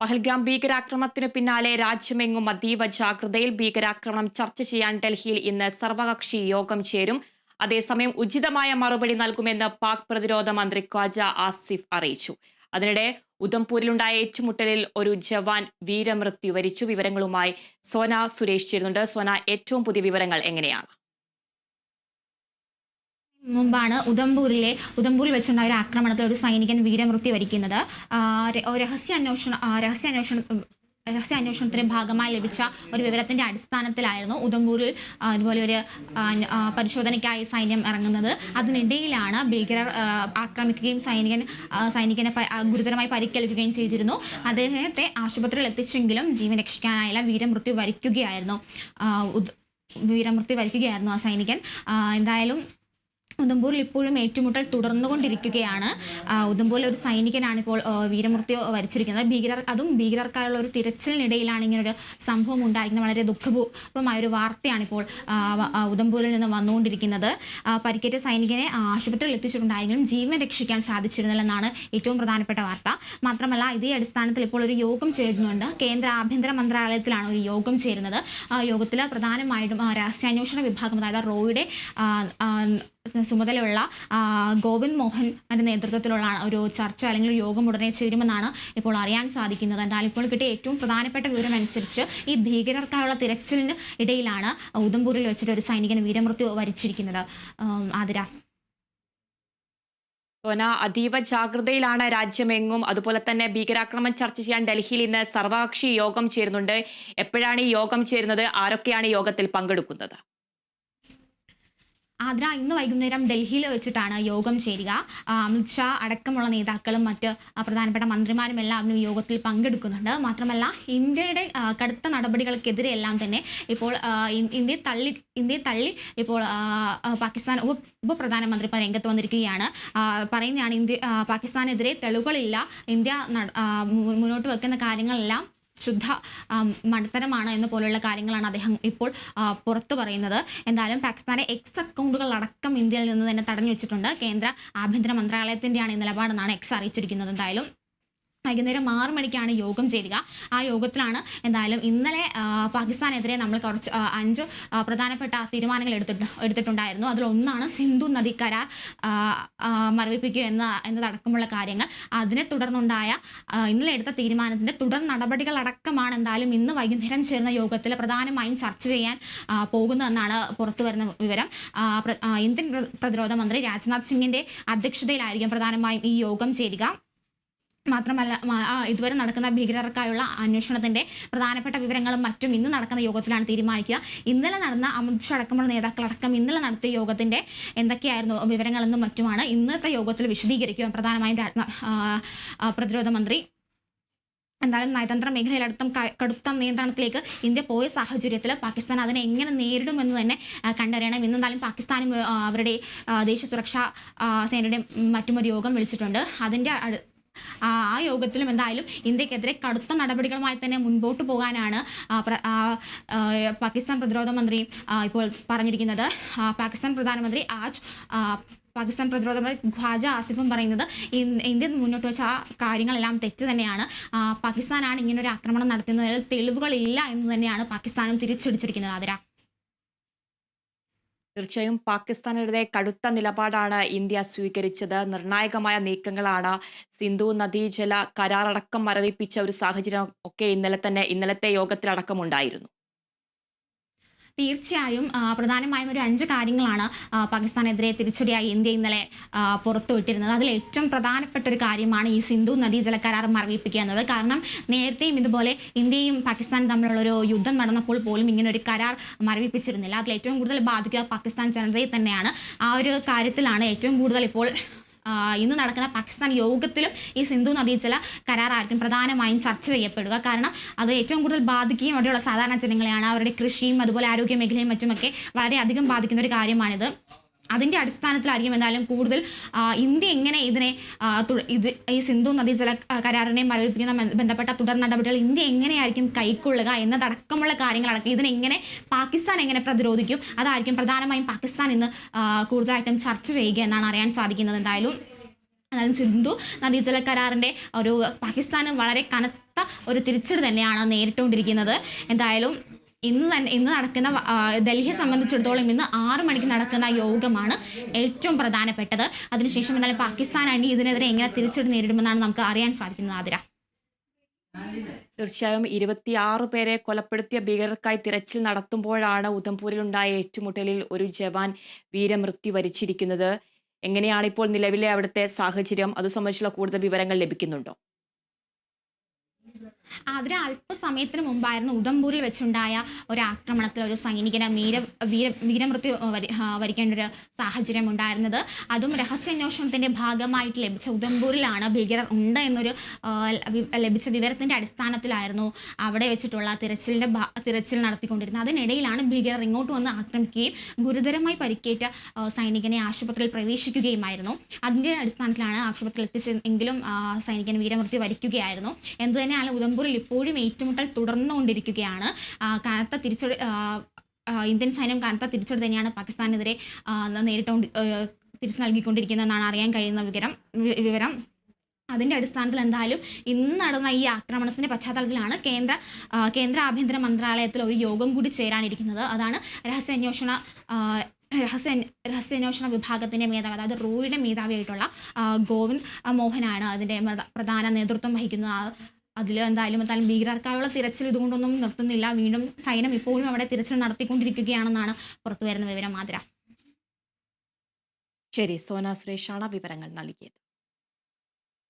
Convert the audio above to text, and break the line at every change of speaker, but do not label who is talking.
പഹൽഗാം ഭീകരാക്രമണത്തിനു പിന്നാലെ രാജ്യമെങ്ങും അതീവ ജാഗ്രതയിൽ. ഭീകരാക്രമണം ചർച്ച ചെയ്യാൻ ഡൽഹിയിൽ ഇന്ന് സർവകക്ഷി യോഗം ചേരും. അതേസമയം ഉചിതമായ മറുപടി നൽകുമെന്ന് പാക് പ്രതിരോധ മന്ത്രി ഖ്വാജ ആസിഫ് അറിയിച്ചു. അതിനിടെ ഉധംപൂരിലുണ്ടായ ഏറ്റുമുട്ടലിൽ ഒരു ജവാൻ വീരമൃത്യു വരിച്ചു. വിവരങ്ങളുമായി സോന സുരേഷ് ചേരുന്നുണ്ട്. സോന, ഏറ്റവും പുതിയ വിവരങ്ങൾ എങ്ങനെയാണ്?
മുമ്പാണ് ഉധംപൂരിൽ വെച്ചുണ്ടായ ഒരു ആക്രമണത്തിൽ ഒരു സൈനികൻ വീരമൃത്യു വരിക്കുന്നത്. രഹസ്യാന്വേഷണത്തിന്റെ ഭാഗമായി ലഭിച്ച ഒരു വിവരത്തിന്റെ അടിസ്ഥാനത്തിലായിരുന്നു ഉധംപൂരിൽ ഇതുപോലെ ഒരു പരിശോധനയ്ക്കായി സൈന്യം ഇറങ്ങുന്നത്. അതിനിടയിലാണ് ഭീകരർ ആക്രമിക്കുകയും സൈനികനെ ഗുരുതരമായി പരിക്കേൽക്കുകയും ചെയ്തിരുന്നു. അദ്ദേഹത്തെ ആശുപത്രിയിൽ എത്തിച്ചെങ്കിലും ജീവൻ രക്ഷിക്കാനായില്ല. വീരമൃത്യു വരിക്കുകയായിരുന്നു ആ സൈനികൻ. എന്തായാലും ഉധംപൂരിൽ ഇപ്പോഴും ഏറ്റുമുട്ടൽ തുടർന്നുകൊണ്ടിരിക്കുകയാണ്. ഉധംപൂരിൽ ഒരു സൈനികനാണ് ഇപ്പോൾ വീരമൃത്യു വരിച്ചിരിക്കുന്നത്. ഭീകരർക്കായുള്ള ഒരു തിരച്ചിലിനിടയിലാണ് ഇങ്ങനൊരു സംഭവം ഉണ്ടായിരിക്കുന്നത്. വളരെ ദുഃഖപൂർവമായ ഒരു വാർത്തയാണ് ഇപ്പോൾ ഉധംപൂരിൽ നിന്ന് വന്നുകൊണ്ടിരിക്കുന്നത്. പരിക്കേറ്റ സൈനികനെ ആശുപത്രിയിൽ എത്തിച്ചിട്ടുണ്ടായെങ്കിലും ജീവൻ രക്ഷിക്കാൻ സാധിച്ചിരുന്നില്ലെന്നാണ് ഏറ്റവും പ്രധാനപ്പെട്ട വാർത്ത. മാത്രമല്ല, ഇതേ അടിസ്ഥാനത്തിൽ ഇപ്പോൾ ഒരു യോഗം ചേരുന്നുണ്ട്. കേന്ദ്ര ആഭ്യന്തര മന്ത്രാലയത്തിലാണ് ഒരു യോഗം ചേരുന്നത്. യോഗത്തിൽ പ്രധാനമായിട്ടും രഹസ്യാന്വേഷണ വിഭാഗം, അതായത് റോയുടെ ചുമതലയുള്ള ഗോവിന്ദ് മോഹൻ്റെ നേതൃത്വത്തിലുള്ള ഒരു ചർച്ച അല്ലെങ്കിൽ ഒരു യോഗം ഉടനെ ചേരുമെന്നാണ് ഇപ്പോൾ അറിയാൻ സാധിക്കുന്നത്. എന്നാൽ ഇപ്പോൾ കിട്ടിയ ഏറ്റവും പ്രധാനപ്പെട്ട വിവരം അനുസരിച്ച് ഈ ഭീകരർക്കായുള്ള തിരച്ചിലിന് ഇടയിലാണ് ഉധംപൂരിൽ വെച്ചിട്ട് ഒരു സൈനികൻ വീരമൃത്യു വരിച്ചിരിക്കുന്നത്. ആതിര.
സോന, അതീവ ജാഗ്രതയിലാണ് രാജ്യമെങ്ങും. അതുപോലെ തന്നെ ഭീകരാക്രമണം ചർച്ച ചെയ്യാൻ ഡൽഹിയിൽ ഇന്ന് സർവകക്ഷി യോഗം ചേരുന്നുണ്ട്. എപ്പോഴാണ് ഈ യോഗം ചേരുന്നത്? ആരൊക്കെയാണ് ഈ യോഗത്തിൽ പങ്കെടുക്കുന്നത്?
ആദ്ര, ഇന്ന് വൈകുന്നേരം ഡൽഹിയിൽ വെച്ചിട്ടാണ് യോഗം ചേരുക. അമിത്ഷാ അടക്കമുള്ള നേതാക്കളും മറ്റ് പ്രധാനപ്പെട്ട മന്ത്രിമാരും എല്ലാവരും യോഗത്തിൽ പങ്കെടുക്കുന്നുണ്ട്. മാത്രമല്ല, ഇന്ത്യയുടെ കടുത്ത നടപടികൾക്കെതിരെയെല്ലാം തന്നെ ഇപ്പോൾ ഇന്ത്യയെ തള്ളി ഇപ്പോൾ പാകിസ്ഥാൻ ഉപപ്രധാനമന്ത്രി രംഗത്ത് വന്നിരിക്കുകയാണ്. പറയുന്നതാണ് പാകിസ്ഥാനെതിരെ തെളിവുകളില്ല, ഇന്ത്യ മുന്നോട്ട് വെക്കുന്ന കാര്യങ്ങളെല്ലാം ശുദ്ധ മണ്ടത്തരമാണ് എന്ന പോലെയുള്ള കാര്യങ്ങളാണ് അദ്ദേഹം ഇപ്പോൾ പുറത്തു പറയുന്നത്. എന്തായാലും പാകിസ്ഥാനെ എക്സ് അക്കൗണ്ടുകൾ അടക്കം ഇന്ത്യയിൽ നിന്ന് തന്നെ തടഞ്ഞു വെച്ചിട്ടുണ്ട്. കേന്ദ്ര ആഭ്യന്തര മന്ത്രാലയത്തിൻ്റെയാണ് ഈ നിലപാടെന്നാണ് എക്സ് അറിയിച്ചിരിക്കുന്നത്. എന്തായാലും വൈകുന്നേരം 6 മണിക്കാണ് യോഗം ചേരുക. ആ യോഗത്തിലാണ് എന്തായാലും ഇന്നലെ പാകിസ്ഥാനെതിരെ നമ്മൾ 5 പ്രധാനപ്പെട്ട തീരുമാനങ്ങൾ എടുത്തിട്ടുണ്ടായിരുന്നു. അതിലൊന്നാണ് സിന്ധു നദി കരാർ മരവിപ്പിക്കുക എന്നതടക്കമുള്ള കാര്യങ്ങൾ. അതിനെ തുടർന്നുണ്ടായ ഇന്നലെ എടുത്ത തീരുമാനത്തിൻ്റെ തുടർ നടപടികളടക്കമാണ് എന്തായാലും ഇന്ന് വൈകുന്നേരം ചേർന്ന യോഗത്തിൽ പ്രധാനമായും ചർച്ച ചെയ്യാൻ പോകുന്നതെന്നാണ് പുറത്തു വരുന്ന വിവരം. ഇന്ത്യൻ പ്രതിരോധ മന്ത്രി രാജ്നാഥ് സിംഗിൻ്റെ അധ്യക്ഷതയിലായിരിക്കും പ്രധാനമായും ഈ യോഗം ചേരുക. മാത്രമല്ല, ഇതുവരെ നടക്കുന്ന ഭീകരർക്കായുള്ള അന്വേഷണത്തിൻ്റെ പ്രധാനപ്പെട്ട വിവരങ്ങളും മറ്റും ഇന്ന് നടക്കുന്ന യോഗത്തിലാണ് തീരുമാനിക്കുക. ഇന്നലെ നടന്ന അമിത്ഷാ അടക്കമുള്ള നേതാക്കളടക്കം ഇന്നലെ നടത്തിയ യോഗത്തിൻ്റെ എന്തൊക്കെയായിരുന്നു വിവരങ്ങളെന്നും മറ്റുമാണ് ഇന്നത്തെ യോഗത്തിൽ വിശദീകരിക്കുക പ്രധാനമായും പ്രതിരോധ മന്ത്രി. എന്തായാലും നയതന്ത്ര മേഖലയിലടക്കം കടുത്ത നിയന്ത്രണത്തിലേക്ക് ഇന്ത്യ പോയ സാഹചര്യത്തിൽ പാകിസ്ഥാൻ അതിനെ എങ്ങനെ നേരിടുമെന്ന് തന്നെ കണ്ടറിയണം. ഇന്നെന്തായാലും പാകിസ്ഥാനും അവരുടെ ദേശീയ സുരക്ഷാ സേനയുടെ മറ്റുമൊരു യോഗം വിളിച്ചിട്ടുണ്ട്. അതിൻ്റെ ആ യോഗത്തിലും എന്തായാലും ഇന്ത്യക്കെതിരെ കടുത്ത നടപടികളുമായി തന്നെ മുൻപോട്ട് പോകാനാണ് പാകിസ്ഥാൻ പ്രതിരോധ മന്ത്രി ഇപ്പോൾ പറഞ്ഞിരിക്കുന്നത്. പാകിസ്ഥാൻ പ്രതിരോധ മന്ത്രി ഖ്വാജ ആസിഫും പറയുന്നത് ഇന്ത്യ മുന്നോട്ട് വെച്ച ആ കാര്യങ്ങളെല്ലാം തെറ്റ് തന്നെയാണ്. പാകിസ്ഥാനാണ് ഇങ്ങനൊരു ആക്രമണം നടത്തുന്നതിൽ തെളിവുകളില്ല എന്ന് തന്നെയാണ് പാകിസ്ഥാനും തിരിച്ചടിച്ചിരിക്കുന്നത്. ആതിര.
തീർച്ചയായും പാകിസ്ഥാനെതിരെ കടുത്ത നിലപാടാണ് ഇന്ത്യ സ്വീകരിച്ചത്. നിർണായകമായ നീക്കങ്ങളാണ്. സിന്ധു നദീജല കരാറടക്കം മരവിപ്പിച്ച ഒരു സാഹചര്യം ഒക്കെ ഇന്നലത്തെ യോഗത്തിലടക്കമുണ്ടായിരുന്നു.
തീർച്ചയായും പ്രധാനമായും ഒരു 5 കാര്യങ്ങളാണ് പാകിസ്ഥാനെതിരെ തിരിച്ചടിയായി ഇന്ത്യ ഇന്നലെ പുറത്തുവിട്ടിരുന്നത്. അതിൽ ഏറ്റവും പ്രധാനപ്പെട്ട ഒരു കാര്യമാണ് ഈ സിന്ധു നദീജല കരാർ മരവിപ്പിക്കുക എന്നത്. കാരണം നേരത്തെയും ഇതുപോലെ ഇന്ത്യയും പാകിസ്ഥാനും തമ്മിലുള്ളൊരു യുദ്ധം നടന്നപ്പോൾ പോലും ഇങ്ങനെ ഒരു കരാർ മരവിപ്പിച്ചിരുന്നില്ല. അതിൽ ഏറ്റവും കൂടുതൽ ബാധിക്കുക പാകിസ്ഥാൻ ജനതയെ തന്നെയാണ്. ആ ഒരു കാര്യത്തിലാണ് ഏറ്റവും കൂടുതൽ ഇപ്പോൾ ഇന്ന് നടക്കുന്ന പാകിസ്ഥാൻ യോഗത്തിലും ഈ സിന്ധു നദീജല കരാറായിരിക്കും പ്രധാനമായും ചർച്ച ചെയ്യപ്പെടുക. കാരണം അത് ഏറ്റവും കൂടുതൽ ബാധിക്കുകയും അവിടെയുള്ള സാധാരണ ജനങ്ങളെയാണ്. അവരുടെ കൃഷിയും അതുപോലെ ആരോഗ്യ മേഖലയും മറ്റുമൊക്കെ വളരെയധികം ബാധിക്കുന്ന ഒരു കാര്യമാണിത്. അതിൻ്റെ അടിസ്ഥാനത്തിലായിരിക്കും എന്തായാലും കൂടുതൽ ഇന്ത്യ എങ്ങനെ ഈ സിന്ധു നദീജല കരാറിനെ മരവിപ്പിക്കുന്ന ബന്ധപ്പെട്ട തുടർ നടപടികൾ ഇന്ത്യ എങ്ങനെയായിരിക്കും കൈക്കൊള്ളുക എന്നതടക്കമുള്ള കാര്യങ്ങളടക്കം ഇതിനെങ്ങനെ പാകിസ്ഥാൻ എങ്ങനെ പ്രതിരോധിക്കും അതായിരിക്കും പ്രധാനമായും പാകിസ്ഥാൻ ഇന്ന് കൂടുതലായിട്ടും ചർച്ച ചെയ്യുക എന്നാണ് അറിയാൻ സാധിക്കുന്നത്. എന്തായാലും അതായത് സിന്ധു നദീജല കരാറിൻ്റെ ഒരു പാകിസ്ഥാന് വളരെ കനത്ത ഒരു തിരിച്ചടി തന്നെയാണ് നേരിട്ടുകൊണ്ടിരിക്കുന്നത്. എന്തായാലും ഇന്ന് നടക്കുന്ന ഡൽഹിയെ സംബന്ധിച്ചിടത്തോളം ഇന്ന് 6 മണിക്ക് നടക്കുന്ന യോഗമാണ് ഏറ്റവും പ്രധാനപ്പെട്ടത്. അതിനുശേഷം എന്തായാലും പാകിസ്ഥാൻ അണി ഇതിനെതിരെ എങ്ങനെ തിരിച്ചടി നേരിടുമെന്നാണ് നമുക്ക് അറിയാൻ സാധിക്കുന്നത്. ആതിര,
തീർച്ചയായും 26 പേരെ കൊലപ്പെടുത്തിയ ഭീകരർക്കായി തിരച്ചിൽ നടത്തുമ്പോഴാണ് ഉധംപൂരിലുണ്ടായ ഏറ്റുമുട്ടലിൽ ഒരു ജവാൻ വീരമൃത്യു വരിച്ചിരിക്കുന്നത്. എങ്ങനെയാണ് ഇപ്പോൾ നിലവിലെ അവിടുത്തെ സാഹചര്യം? അത് സംബന്ധിച്ചുള്ള കൂടുതൽ വിവരങ്ങൾ ലഭിക്കുന്നുണ്ടോ?
അതിന് അല്പസമയത്തിന് മുമ്പായിരുന്നു ഉധംപൂരിൽ വെച്ചുണ്ടായ ഒരു ആക്രമണത്തിൽ ഒരു സൈനികന് വീരമൃത്യു വരിക്കേണ്ട ഒരു സാഹചര്യം ഉണ്ടായിരുന്നത്. അതും രഹസ്യാന്വേഷണത്തിൻ്റെ ഭാഗമായിട്ട് ലഭിച്ച ഉധംപൂരിലാണ് ഭീകരർ ഉണ്ട് എന്നൊരു ലഭിച്ച വിവരത്തിൻ്റെ അടിസ്ഥാനത്തിലായിരുന്നു അവിടെ വെച്ചിട്ടുള്ള തിരച്ചിൽ നടത്തിക്കൊണ്ടിരുന്നത്. അതിനിടയിലാണ് ഭീകരർ ഇങ്ങോട്ട് വന്ന് ആക്രമിക്കുകയും ഗുരുതരമായി പരിക്കേറ്റ സൈനികനെ ആശുപത്രിയിൽ പ്രവേശിക്കുകയുമായിരുന്നു. അതിൻ്റെ അടിസ്ഥാനത്തിലാണ് ആശുപത്രിയിൽ എത്തിച്ചെങ്കിലും സൈനികന് വീരമൃത്യു വരിക്കുകയായിരുന്നു. എന്തുതന്നെയാണ് ഉധംപൂരിൽ ഇപ്പോഴും ഏറ്റുമുട്ടൽ തുടർന്നുകൊണ്ടിരിക്കുകയാണ്. കനത്ത തിരിച്ചടി ഇന്ത്യൻ സൈന്യം കനത്ത തിരിച്ചടി തന്നെയാണ് പാകിസ്ഥാനെതിരെ തിരിച്ചു നൽകിക്കൊണ്ടിരിക്കുന്നതെന്നാണ് അറിയാൻ കഴിയുന്ന വിവരം. അതിൻ്റെ അടിസ്ഥാനത്തിൽ എന്തായാലും ഇന്ന് നടന്ന ഈ ആക്രമണത്തിൻ്റെ പശ്ചാത്തലത്തിലാണ് കേന്ദ്ര ആഭ്യന്തര മന്ത്രാലയത്തിൽ ഒരു യോഗം കൂടി ചേരാനിരിക്കുന്നത്. അതാണ് രഹസ്യാന്വേഷണ വിഭാഗത്തിൻ്റെ മേധാവി, അതായത് റോയുടെ മേധാവിയായിട്ടുള്ള ഗോവിന്ദ് മോഹനാണ് അതിൻ്റെ പ്രധാന നേതൃത്വം വഹിക്കുന്നത്. അതിൽ എന്തായാലും ഭീകരർക്കായുള്ള തിരച്ചിൽ ഇതുകൊണ്ടൊന്നും നിർത്തുന്നില്ല. വീണ്ടും സൈന്യം ഇപ്പോഴും അവിടെ തിരച്ചിൽ നടത്തിക്കൊണ്ടിരിക്കുകയാണെന്നാണ് പുറത്തുവരുന്ന വിവരം. ആതിര.
ശരി, സോന സുരേഷാണ് വിവരങ്ങൾ നൽകിയത്.